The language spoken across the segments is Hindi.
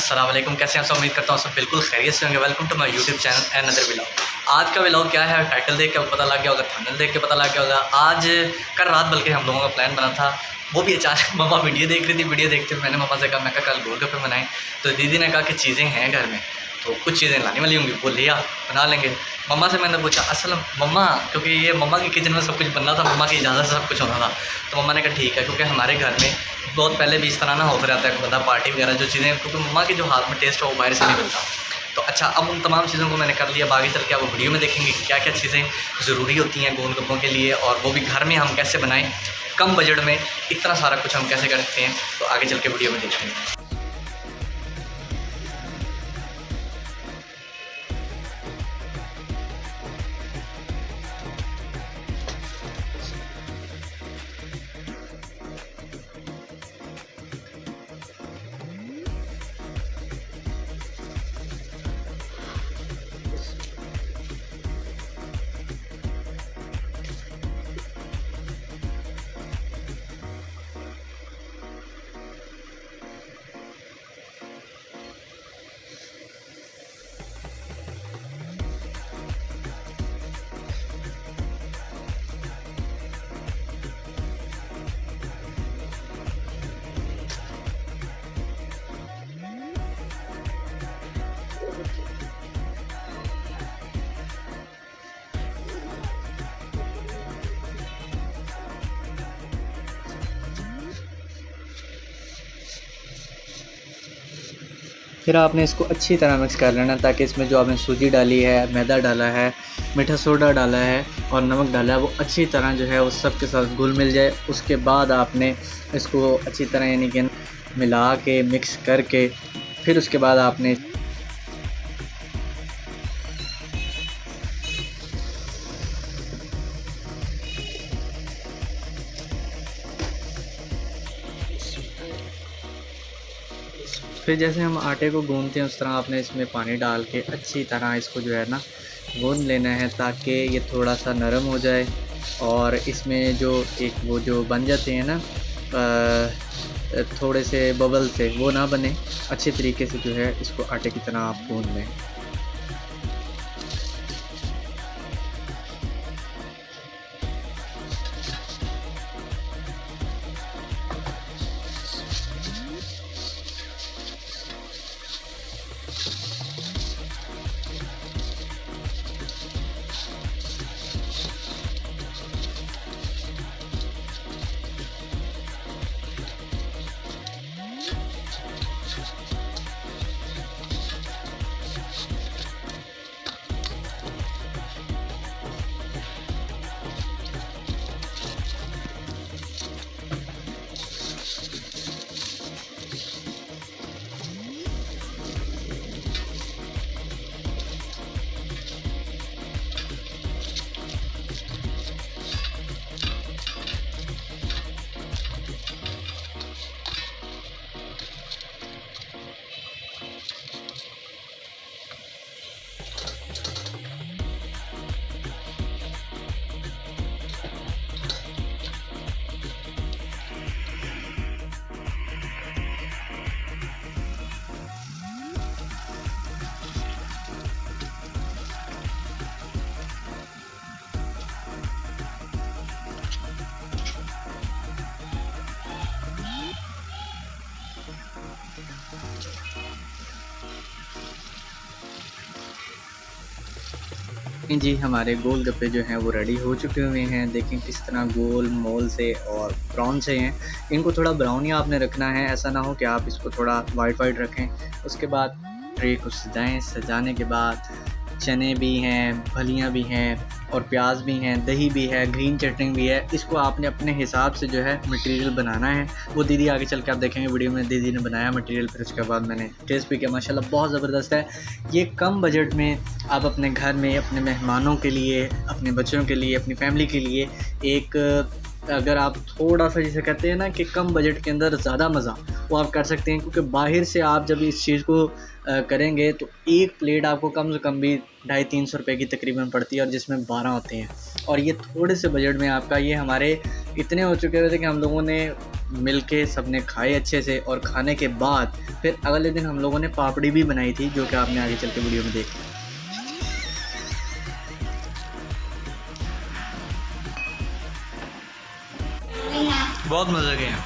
अस्सलाम वालेकुम। कैसे हैं आप सब? उम्मीद करता हूँ सब बिल्कुल खैरियत से होंगे। Welcome to my YouTube channel another vlog. आज का व्लॉग क्या है, टाइटल देख के पता लग गया होगा, थंबनेल देख के पता लग गया होगा। आज कल रात बल्कि हम लोगों का प्लान बना था, वो भी अचानक मम्मा वीडियो देख रही थी। वीडियो देखते हुए मैंने मम्मा से कहा, मैं कल गोलगप्पे बनाएं। तो दीदी ने कहा कि चीज़ें हैं घर में, तो कुछ चीज़ें लाने वाली होंगी, वो लिया बना लेंगे। मम्मा से मैंने पूछा, असल मम्मा, क्योंकि ये मम्मा की किचन में सब कुछ बनना था, मम्मा की इजाज़त से सब कुछ होना था। तो मम्मा ने कहा ठीक है, क्योंकि हमारे घर में बहुत पहले भी इस तरह ना होता रहता है, बंदा पार्टी वगैरह जो चीज़ें, क्योंकि मम्मा के जो हाथ में टेस्ट हो वो बाहर से नहीं बनता। तो अच्छा, अब उन तमाम चीज़ों को मैंने कर लिया। आगे चल के आप वीडियो में देखेंगे क्या क्या चीज़ें ज़रूरी होती हैं गोलगप्पों के लिए, और वो भी घर में हम कैसे बनाएं कम बजट में, इतना सारा कुछ हम कैसे करते हैं। तो आगे चल के वीडियो में देखते हैं। फिर आपने इसको अच्छी तरह मिक्स कर लेना, ताकि इसमें जो आपने सूजी डाली है, मैदा डाला है, मीठा सोडा डाला है और नमक डाला है, वो अच्छी तरह जो है उस सब के साथ घुल मिल जाए। उसके बाद आपने इसको अच्छी तरह यानी कि मिला के मिक्स करके फिर उसके बाद आपने जैसे हम आटे को गूंदते हैं उस तरह आपने इसमें पानी डाल के अच्छी तरह इसको जो है ना गूंद लेना है, ताकि ये थोड़ा सा नरम हो जाए और इसमें जो एक वो जो बन जाते हैं ना थोड़े से बबल से, वो ना बने। अच्छे तरीके से जो है इसको आटे की तरह आप गूंद लें। जी, हमारे गोलगप्पे जो हैं वो रेडी हो चुके हुए हैं। देखें किस तरह गोल मोल से और ब्राउन से हैं। इनको थोड़ा ब्राउन ही आपने रखना है, ऐसा ना हो कि आप इसको थोड़ा वाइट रखें। उसके बाद ट्रे को सजाएं। सजाने के बाद चने भी हैं, फलियां भी हैं और प्याज भी हैं, दही भी है, ग्रीन चटनी भी है। इसको आपने अपने हिसाब से जो है मटेरियल बनाना है। वो दीदी आगे चल के आप देखेंगे वीडियो में, दीदी ने बनाया मटेरियल। फिर उसके बाद मैंने टेस्ट भी किया, माशाल्लाह बहुत ज़बरदस्त है। ये कम बजट में आप अपने घर में अपने मेहमानों के लिए, अपने बच्चों के लिए, अपनी फैमिली के लिए एक, अगर आप थोड़ा सा जिसे कहते हैं ना कि कम बजट के अंदर ज़्यादा मज़ा, वो आप कर सकते हैं। क्योंकि बाहर से आप जब इस चीज़ को करेंगे तो एक प्लेट आपको कम से कम भी 250-300 रुपये की तकरीबन पड़ती है, और जिसमें 12 होते हैं। और ये थोड़े से बजट में आपका, ये हमारे इतने हो चुके थे कि हम लोगों ने मिलके सबने खाए अच्छे से, और खाने के बाद फिर अगले दिन हम लोगों ने पापड़ी भी बनाई थी, जो कि आपने आगे चल के वीडियो में देखा। बहुत मज़े के हैं।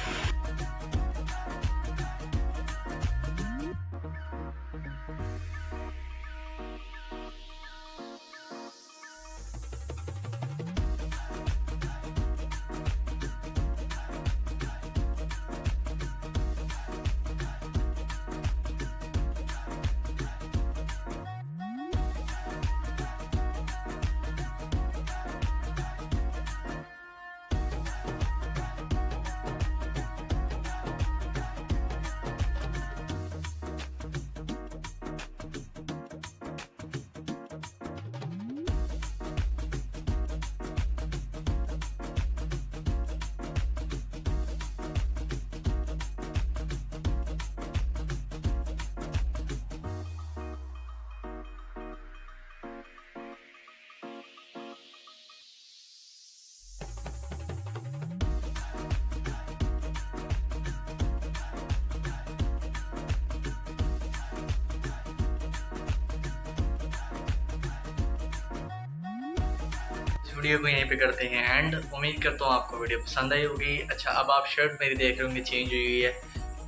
वीडियो को यहीं पे करते हैं एंड। उम्मीद करता हूँ आपको वीडियो पसंद आई होगी। अच्छा, अब आप शर्ट मेरी देख रहे होंगे चेंज हुई है।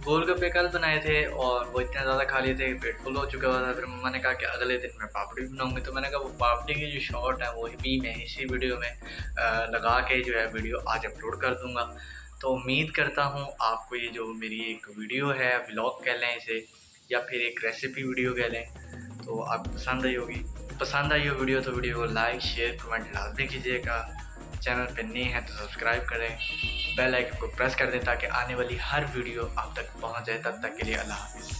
गोलगप्पे कल बनाए थे और वो इतने ज़्यादा खा लिए थे, पेट फुल हो चुका हुआ था। फिर मम्मा ने कहा कि अगले दिन मैं पापड़ी बनाऊंगी, तो मैंने कहा वो पापड़ी की जो शॉर्ट है वो भी मैं इसी वीडियो में लगा के जो है वीडियो आज अपलोड कर दूँगा। तो उम्मीद करता हूँ आपको ये जो मेरी एक वीडियो है, व्लॉग कह लें इसे या फिर एक रेसिपी वीडियो कह लें, तो आपको पसंद आई होगी। पसंद आई हो वीडियो तो वीडियो को लाइक शेयर कमेंट लाजमी कीजिएगा। चैनल पे नए हैं तो सब्सक्राइब करें, बेल आइकन को प्रेस कर दें ताकि आने वाली हर वीडियो आप तक पहुंच जाए। तब तक के लिए अल्लाह हाफ़िज़।